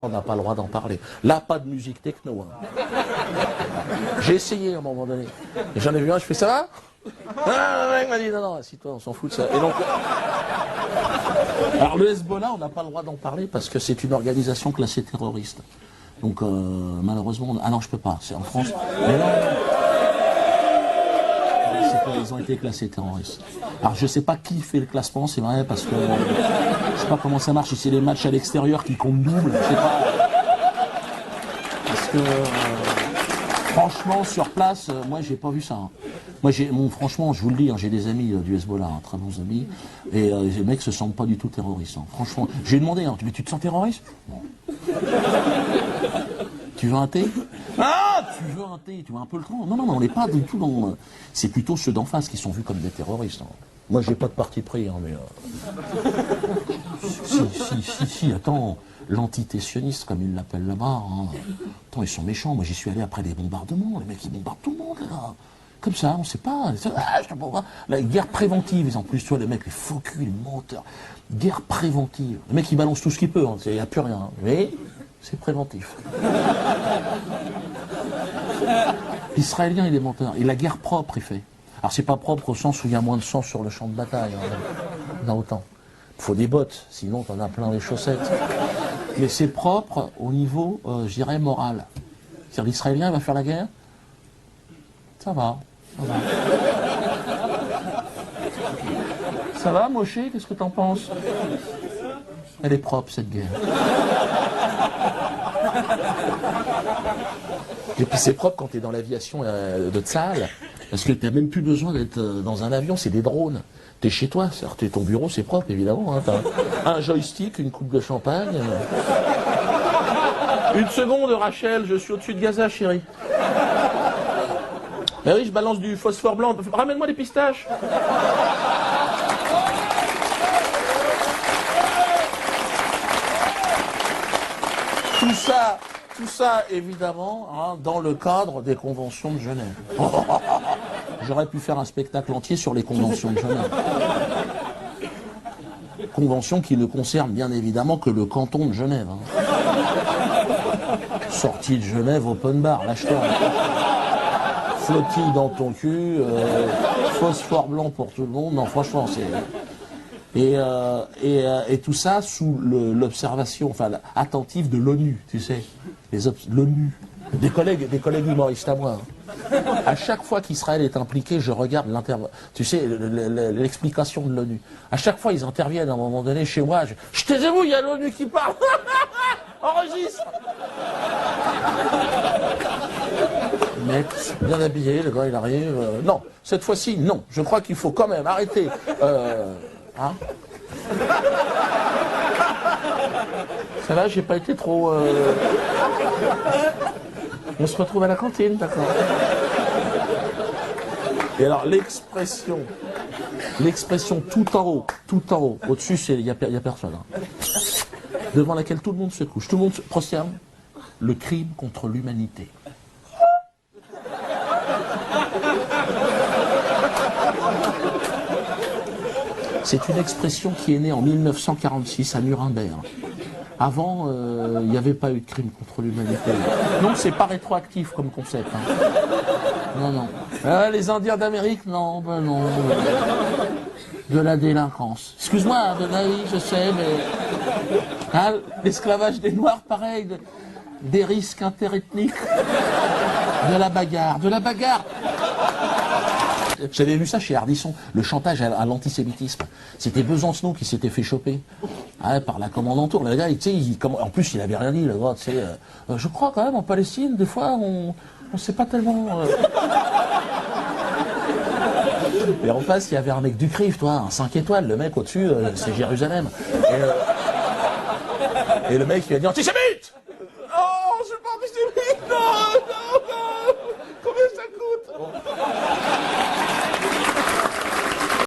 On n'a pas le droit d'en parler. Là, pas de musique techno. Hein. J'ai essayé à un moment donné. Et j'en ai vu un, je fais ça va. Ah, le mec m'a dit non, assis-toi, on s'en fout de ça. Et donc, alors le Hezbollah, on n'a pas le droit d'en parler parce que c'est une organisation classée terroriste. Donc malheureusement, ah non, je peux pas. C'est en France. Mais non. Ils ont été classés terroristes. Alors je sais pas qui fait le classement, c'est vrai, parce que je sais pas comment ça marche, si c'est les matchs à l'extérieur qui comptent double, je sais pas. Parce que franchement, sur place, moi j'ai pas vu ça. Hein. Moi franchement, je vous le dis, hein, j'ai des amis du Hezbollah, hein, très bons amis, et les mecs se sentent pas du tout terroristes. Hein. Franchement, j'ai demandé, hein, mais tu te sens terroriste? Non. Tu veux un thé? Ah, tu veux un thé? Tu veux un peu le temps? Non, on n'est pas du tout dans... C'est plutôt ceux d'en face qui sont vus comme des terroristes. Hein. Moi, j'ai pas de parti pris, hein, mais... Si, attends, l'antité-sioniste, comme ils l'appellent là-bas, hein. Attends, ils sont méchants. Moi, j'y suis allé après des bombardements. Les mecs, ils bombardent tout le monde, là. Comme ça, on sait pas. Ah, la guerre préventive, en plus, tu vois, les mecs, les faux culs, les menteurs. Guerre préventive. Le mec, il balance tout ce qu'il peut, il n'y a plus rien. Hein. Mais... c'est préventif. L'Israélien, il est menteur. Et la guerre propre, il fait. Alors, c'est pas propre au sens où il y a moins de sang sur le champ de bataille. Hein. Non, autant. Il faut des bottes, sinon t'en as plein les chaussettes. Mais c'est propre au niveau, je dirais, moral. C'est-à-dire, l'Israélien va faire la guerre. Ça va. Ça va, Moshe? Qu'est-ce que t'en penses? Elle est propre, cette guerre. Et puis c'est propre quand tu es dans l'aviation de Tsahal, parce que tu n'as même plus besoin d'être dans un avion, c'est des drones. Tu es chez toi, c'est ton bureau, c'est propre évidemment. Hein, t'as un joystick, une coupe de champagne. Une seconde, Rachel, je suis au-dessus de Gaza, chérie. Mais oui, je balance du phosphore blanc. Ramène-moi des pistaches. Tout ça, évidemment, hein, dans le cadre des conventions de Genève. J'aurais pu faire un spectacle entier sur les conventions de Genève. Conventions qui ne concernent bien évidemment que le canton de Genève. Hein. Sortie de Genève, open bar, lâche-toi. Flottille dans ton cul, phosphore blanc pour tout le monde. Non, franchement, c'est... Et tout ça sous l'observation, enfin, attentive de l'ONU, tu sais, l'ONU, des collègues humoristes à moi. Hein. À chaque fois qu'Israël est impliqué, je regarde l'explication de l'ONU. À chaque fois, ils interviennent à un moment donné chez moi. Je taisez-vous, il y a l'ONU qui parle. Enregistre. Le mec, bien habillé, le gars, il arrive. Non, cette fois-ci, non. Je crois qu'il faut quand même arrêter. Hein? Ça va, j'ai pas été trop... On se retrouve à la cantine, d'accord. Et alors, l'expression tout en haut, au-dessus, il n'y a personne. Hein. Devant laquelle tout le monde se couche, tout le monde se prosterne, le crime contre l'humanité. C'est une expression qui est née en 1946 à Nuremberg. Avant, il n'y avait pas eu de crime contre l'humanité. Non, c'est pas rétroactif comme concept. Hein. Non. Les Indiens d'Amérique, non, ben non. De la délinquance. Excuse-moi, oui, je sais, mais... Hein, l'esclavage des Noirs, pareil, des risques interethniques. De la bagarre. J'avais vu ça chez Ardisson, le chantage à l'antisémitisme. C'était Besancenot qui s'était fait choper par la commandanture. Le gars, en plus, il avait rien dit. Je crois quand même en Palestine, des fois, on ne sait pas tellement... Et en face, il y avait un mec du CRIF, toi, un 5 étoiles. Le mec au-dessus, c'est Jérusalem. Et le mec, il a dit antisémite.